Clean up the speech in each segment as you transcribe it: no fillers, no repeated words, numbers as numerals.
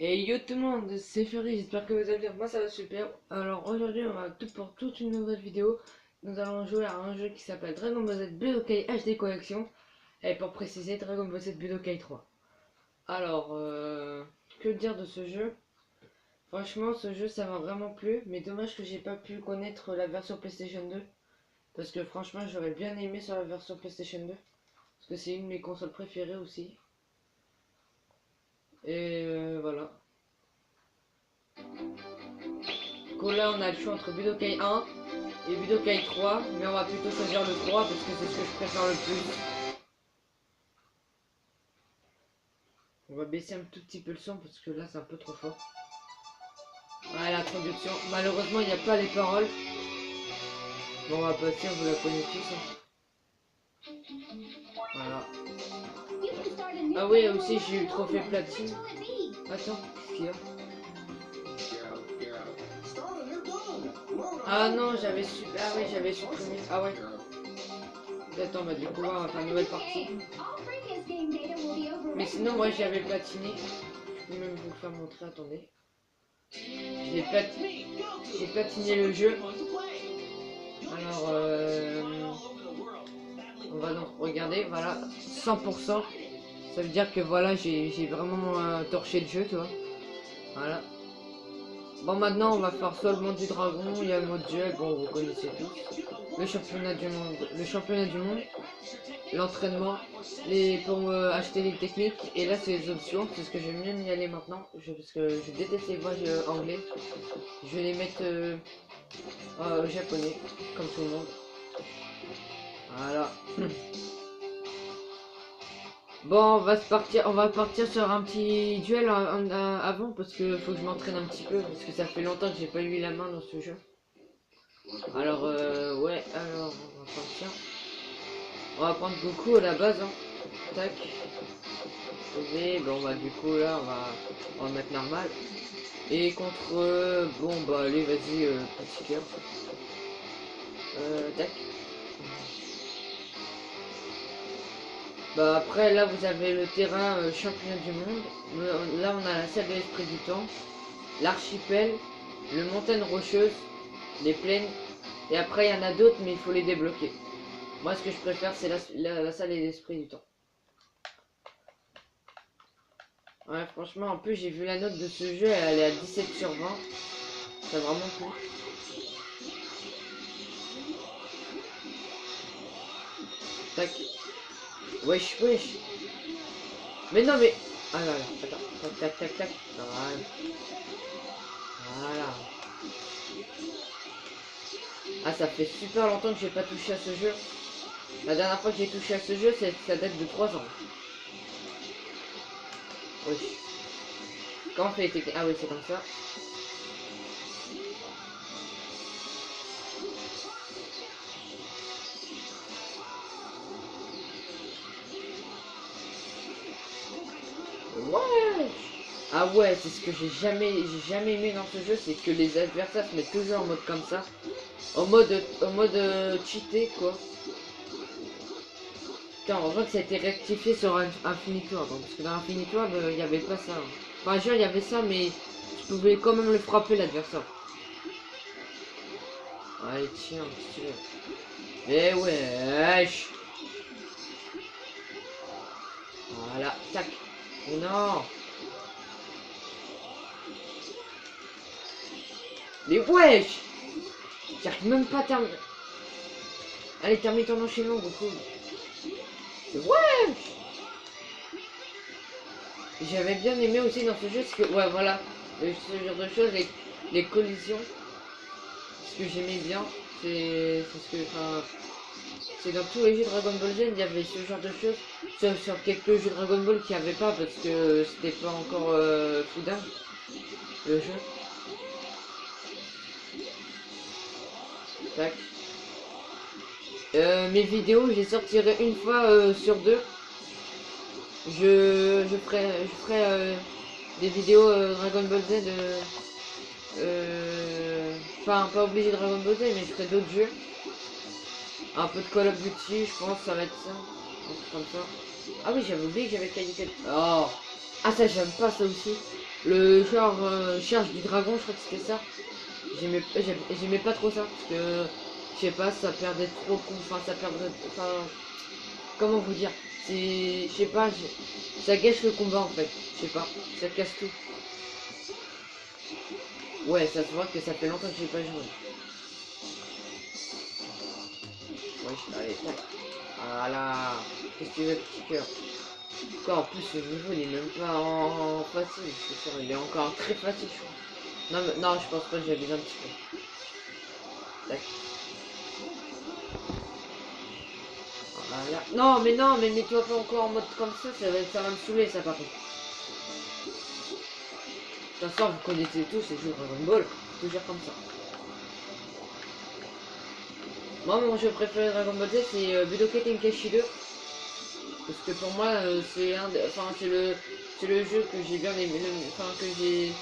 Et yo tout le monde, c'est Ferry, j'espère que vous allez bien, moi ça va super. Alors aujourd'hui on va pour toute une nouvelle vidéo. Nous allons jouer à un jeu qui s'appelle Dragon Ball Z Budokai HD Collection. Et pour préciser, Dragon Ball Z Budokai 3. Alors, que dire de ce jeu? Franchement ce jeu ça m'a vraiment plu, mais dommage que j'ai pas pu connaître la version PlayStation 2. Parce que franchement j'aurais bien aimé sur la version PlayStation 2. Parce que c'est une de mes consoles préférées aussi. Et voilà. Donc là on a le choix entre Budokai 1 et Budokai 3, mais on va plutôt choisir le 3 parce que c'est ce que je préfère le plus. On va baisser un tout petit peu le son parce que là c'est un peu trop fort. Ouais, l'introduction. Malheureusement il n'y a pas les paroles. Bon on va passer, vous la connaissez tous. Hein. Voilà. Ah oui aussi j'ai eu le trophée platine. Attends, qu'est-ce qu'il y a? Ah non, j'avais super. Ah oui, j'avais supprimé. Ah ouais. Attends, bah du coup, on va faire une nouvelle partie. Mais sinon, moi j'avais platiné. Je peux même vous le faire montrer, attendez. J'ai platiné le jeu. Alors, on va donc regarder. Voilà, 100%. Ça veut dire que voilà, j'ai vraiment torché le jeu, tu vois. Voilà. Bon, maintenant on va faire soit le monde du dragon, il y a le mode duel, bon vous connaissez tous. Le championnat du monde, l'entraînement, pour acheter les techniques, et là c'est les options, c'est ce que je vais même y aller maintenant, parce que je déteste les voix anglais. Je vais les mettre japonais, comme tout le monde. Voilà. Bon, on va partir sur un petit duel avant parce que faut que je m'entraîne un petit peu parce que ça fait longtemps que j'ai pas eu la main dans ce jeu. Alors ouais, alors on va partir. On va prendre Goku à la base, hein. Tac. Et bon bah du coup là on va mettre normal. Et contre bon bah allez vas-y petit cœur. Tac. Bah après là vous avez le terrain championnat du monde. Là on a la salle de l'esprit du temps, l'archipel, le montagne rocheuse, les plaines. Et après il y en a d'autres mais il faut les débloquer. Moi ce que je préfère c'est la salle de l'esprit du temps. Ouais franchement en plus j'ai vu la note de ce jeu, elle est à 17/20. Ça a vraiment plu. Tac. Wesh wesh. Mais non mais. Ah là là, attends. Tac tac tac tac. Voilà. Voilà. Ah ça fait super longtemps que j'ai pas touché à ce jeu. La dernière fois que j'ai touché à ce jeu, ça date de 3 ans. Oui. Quand on fait les techniques. Ah oui c'est comme ça. Ouais. Ah ouais, c'est ce que j'ai jamais aimé dans ce jeu, c'est que les adversaires se mettent toujours en mode comme ça. En mode cheaté quoi. Putain, on voit que ça a été rectifié sur Infinity Ward, parce que dans Infinity Ward, il n'y avait pas ça. Enfin, genre, il y avait ça, mais tu pouvais quand même le frapper l'adversaire. Allez, tiens, si tu veux. Eh wesh. Voilà, tac. Non. Mais wesh. J'arrive même pas à terminer. Allez, termine ton enchaînement, Goku. Ouais. J'avais bien aimé aussi dans ce jeu, parce que, ouais, voilà, ce genre de choses, les collisions, ce que j'aimais bien, c'est ce que, enfin, c'est dans tous les jeux Dragon Ball Z, il y avait ce genre de choses, sauf sur quelques jeux Dragon Ball qui n'y avait pas, parce que c'était pas encore Fudan, le jeu. Tac. Mes vidéos, j'ai sortirai une fois sur deux. Je ferai des vidéos Dragon Ball Z. Enfin, pas obligé de Dragon Ball Z, mais je ferai d'autres jeux. Un peu de Call of Duty, je pense, ça va être ça. Un truc comme ça. Ah oui, j'avais oublié que j'avais qualité. Oh. Ah ça, j'aime pas ça aussi. Le genre Cherche du Dragon, je crois que c'était ça. J'aimais pas trop ça parce que je sais pas, ça perdait trop, enfin ça perdrait, enfin comment vous dire, c'est, je sais pas, ça gâche le combat en fait, je sais pas, ça casse tout. Ouais, ça se voit que ça fait longtemps que j'ai pas joué. Ouais, allez, tac. Voilà, qu'est-ce que tu veux, petit cœur. Quoi, en plus le niveau il est même pas en facile, c'est sûr, il est encore très facile je crois. Non, mais, non, je pense pas que j'abuse un petit peu. Tac. Voilà. Non, mais non, mais mets-toi pas encore en mode comme ça va me saouler ça par contre. De toute façon, vous connaissez tous ces jeux Dragon Ball, toujours comme ça. Moi, mon jeu préféré Dragon Ball Z, c'est Budokai Tenkaichi 2. Parce que pour moi, c'est le jeu que j'ai bien aimé, enfin,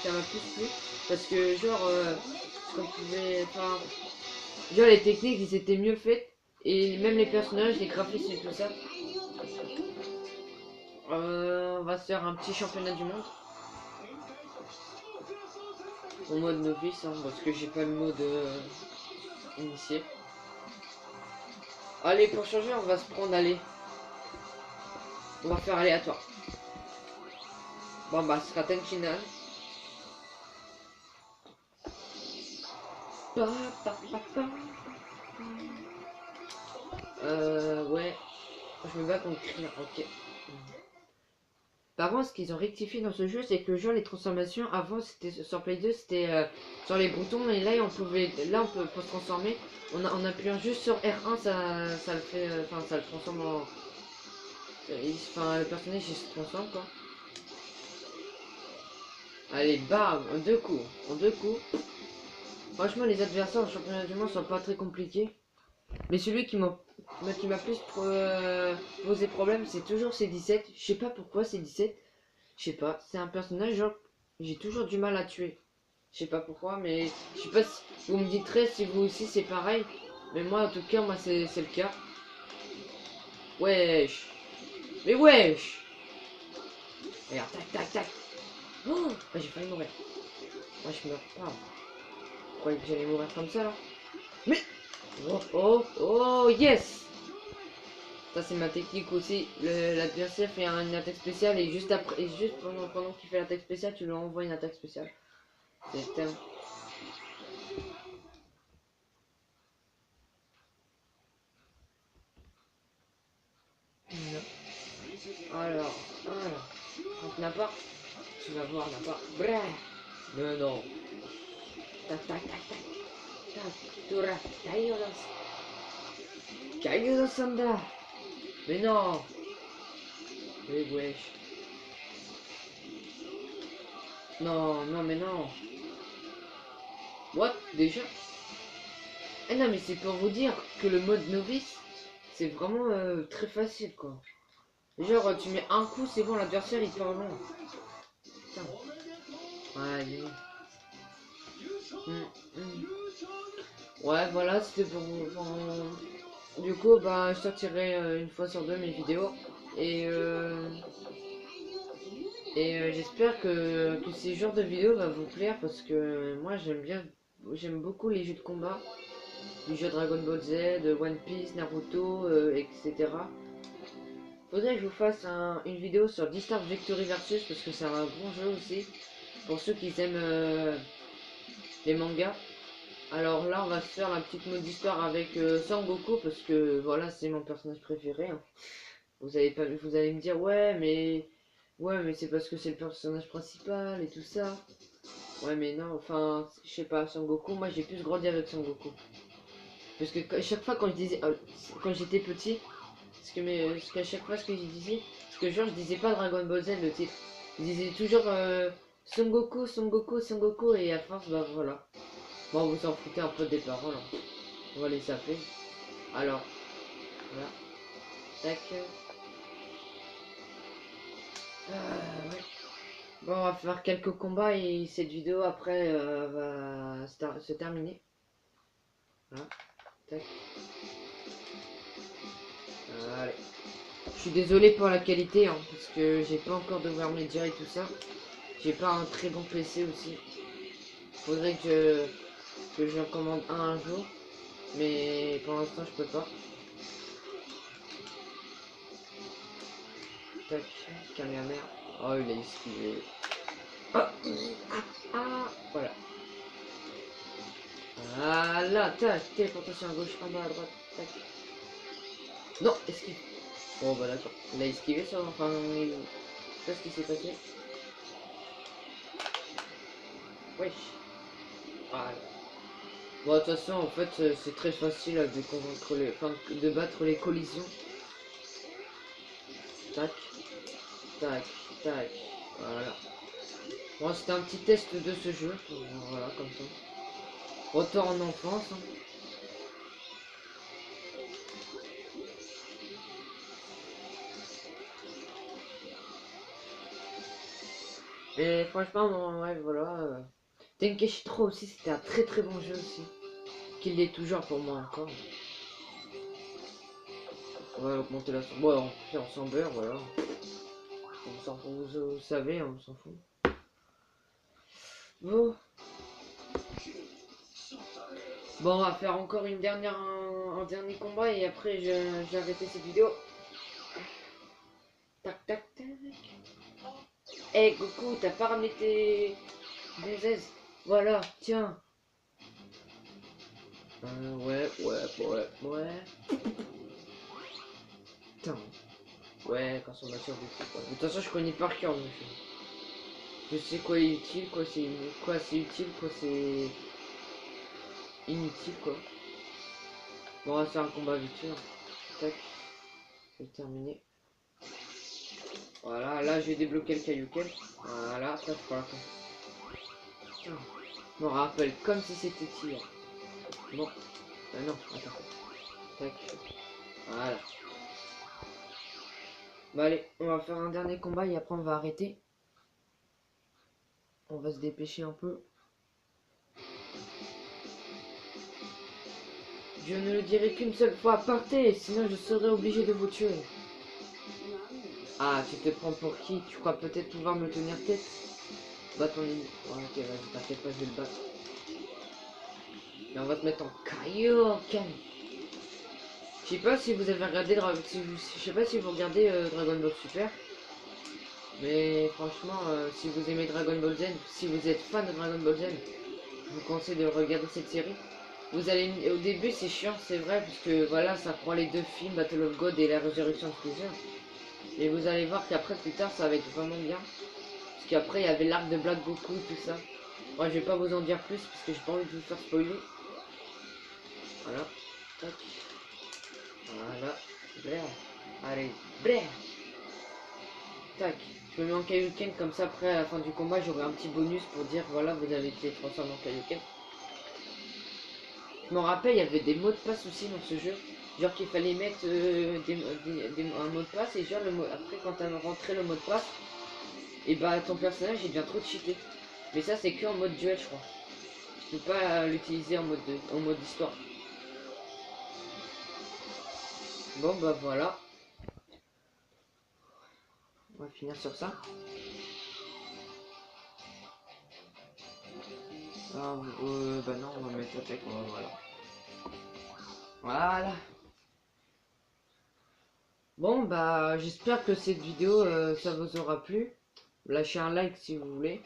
ça m'a plus plu. Parce que, genre, qu'on pouvait, enfin, genre, les techniques, ils étaient mieux faites. Et même les personnages, les graphismes et tout ça. On va se faire un petit championnat du monde. En mode novice, hein, parce que j'ai pas le mode initié. Allez, pour changer, on va se prendre, allez. On va faire aléatoire. Bon, bah, ce sera Tenchinan. Ouais. Je me bats contre Krillin, ok. Par contre, ce qu'ils ont rectifié dans ce jeu, c'est que genre les transformations, avant, c'était sur Play 2, c'était sur les boutons, et là, on peut se transformer. En appuyant juste sur R1, ça le fait, enfin, ça le transforme en... Enfin, le personnage, il se transforme, quoi. Allez, bam, en deux coups, en deux coups. Franchement, les adversaires au championnat du monde sont pas très compliqués. Mais celui qui m'a plus posé problème, c'est toujours C17. Je sais pas pourquoi C17. Je sais pas, c'est un personnage, genre, j'ai toujours du mal à tuer. Je sais pas pourquoi, mais je sais pas si vous me dites si vous aussi c'est pareil. Mais moi, en tout cas, moi c'est le cas. Wesh. Mais wesh. Regarde, tac, tac, tac. Oh, j'ai failli mourir. Moi, je meurs pas. Je croyais que j'allais mourir comme ça, là. Mais... Oh, oh, oh, yes. Ça, c'est ma technique aussi. L'adversaire fait une attaque spéciale et juste après, et juste pendant qu'il fait l'attaque spéciale, tu lui envoies une attaque spéciale. C'est un... Alors, donc Nappa, tu vas voir Nappa. Bref. Mais non. Tac, tac, tac, tac. Tac, Tura, Kairos. Kairos Sanda. Mais non. Mais wesh. Non, non, mais non. What? Déjà? Eh non, mais c'est pour vous dire que le mode novice, c'est vraiment très facile, quoi. Genre, tu mets un coup, c'est bon, l'adversaire, il part loin. Putain. Ouais, ouais, voilà, c'était pour vous. Du coup, bah, je sortirai une fois sur deux mes vidéos. Et, j'espère que ces genres de vidéos va vous plaire parce que moi, j'aime beaucoup les jeux de combat. Les jeux Dragon Ball Z, One Piece, Naruto, etc. Faudrait que je vous fasse une vidéo sur D-Star Victory Versus parce que c'est un bon jeu aussi. Pour ceux qui aiment les mangas. Alors là, on va se faire la petite mode d'histoire avec Sangoku parce que voilà, c'est mon personnage préféré. Hein. Vous allez me dire ouais, mais c'est parce que c'est le personnage principal et tout ça. Ouais, mais non, enfin, je sais pas, Sangoku. Moi, j'ai plus grandi avec Sangoku. Parce que chaque fois quand je disais, quand j'étais petit, parce qu'à chaque fois ce que je disais, parce que genre je disais pas Dragon Ball Z le titre, je disais toujours Son Goku, Son Goku, Son Goku et à force bah voilà. Bon vous en foutez un peu des paroles, hein. On va les zapper. Alors, voilà, tac. Ouais. Bon on va faire quelques combats et cette vidéo après va se terminer. Voilà, tac. Allez. Je suis désolé pour la qualité, hein, parce que j'ai pas encore de média et tout ça. J'ai pas un très bon PC aussi. Faudrait que je commande un jour. Mais pour l'instant je peux pas. Tac, Kamehameha. Oh il a esquivé. Ah, voilà. Voilà, tac, téléportation à gauche, en bas à droite, tac. Non, esquive. Bon bah d'accord. Il a esquivé ça, enfin je sais pas ce qui s'est passé. Wesh. Voilà. Bon de toute façon en fait c'est très facile de convaincre les. Enfin de battre les collisions. Tac, tac, tac. Voilà. Bon c'était un petit test de ce jeu. Voilà comme ça. Retour en enfance. Hein. Et franchement, bon, ouais, voilà. Tenkeshi 3 aussi, c'était un très très bon jeu aussi. Qu'il l'est toujours pour moi encore. On va augmenter la sauce. Bon, on s'en beurre, voilà. Vous savez, on s'en fout. Bon. Bon, on va faire encore une dernière, un dernier combat et après j'ai arrêté cette vidéo. Tac, tac, tac. Eh, Goku, t'as pas ramené tes gonzesses? Voilà, tiens. Ouais. Putain. Ouais, consommation de tout, quoi. De toute façon, je connais par cœur le jeu. Je sais quoi est utile, quoi c'est utile, quoi c'est inutile, quoi. Bon, on va faire un combat vite fait. Hein. Tac. Je vais terminer. Voilà, là, j'ai débloqué le Kaioken. Voilà, tac, voilà. Putain. Je me rappelle comme si c'était hier. Bon. Non, attends. Tac. Voilà. Bah allez, on va faire un dernier combat et après on va arrêter. On va se dépêcher un peu. Je ne le dirai qu'une seule fois, partez, sinon je serai obligé de vous tuer. Ah, tu te prends pour qui? Tu crois peut-être pouvoir me tenir tête? Bat ton ennemi. Oh, ok, vas-y, t'inquiète pas, je vais le battre. Et on va se mettre en Kaioken. Je sais pas si vous avez regardé je sais pas si vous regardez Dragon Ball Super. Mais franchement, si vous aimez Dragon Ball Z, si vous êtes fan de Dragon Ball Z, je vous conseille de regarder cette série. Vous allez, au début c'est chiant, c'est vrai, parce que voilà, ça prend les deux films, Battle of God et la résurrection de Freezer. Et vous allez voir qu'après, plus tard, ça va être vraiment bien. Parce qu'après, il y avait l'arc de Black Goku et tout ça. Moi, je vais pas vous en dire plus, parce que j'ai pas envie de vous faire spoiler. Voilà. Tac. Voilà. Blair. Allez. Blair. Tac. Je me mets en Kaioken, comme ça, après, à la fin du combat, j'aurai un petit bonus pour dire, voilà, vous avez été transformé en Kaioken. Je me rappelle, il y avait des mots de passe aussi dans ce jeu. Genre qu'il fallait mettre un mot de passe et genre après quand t'as rentré le mot de passe, et bah ton personnage il devient trop cheaté. Mais ça c'est que en mode duel je crois. Tu peux pas l'utiliser en mode histoire. Bon bah voilà. On va finir sur ça. Ah, bah non on va mettre attaque, voilà. Voilà. Bon bah j'espère que cette vidéo ça vous aura plu. Lâchez un like si vous voulez.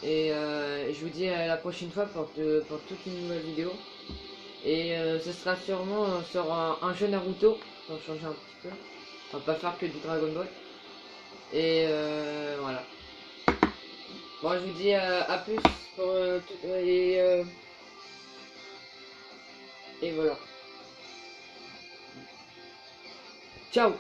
Et je vous dis à la prochaine fois pour toute une nouvelle vidéo. Et ce sera sûrement sur un jeu Naruto. Pour changer un petit peu. On va pas faire que du Dragon Ball. Et voilà. Bon je vous dis à plus pour tout, et voilà. Ciao.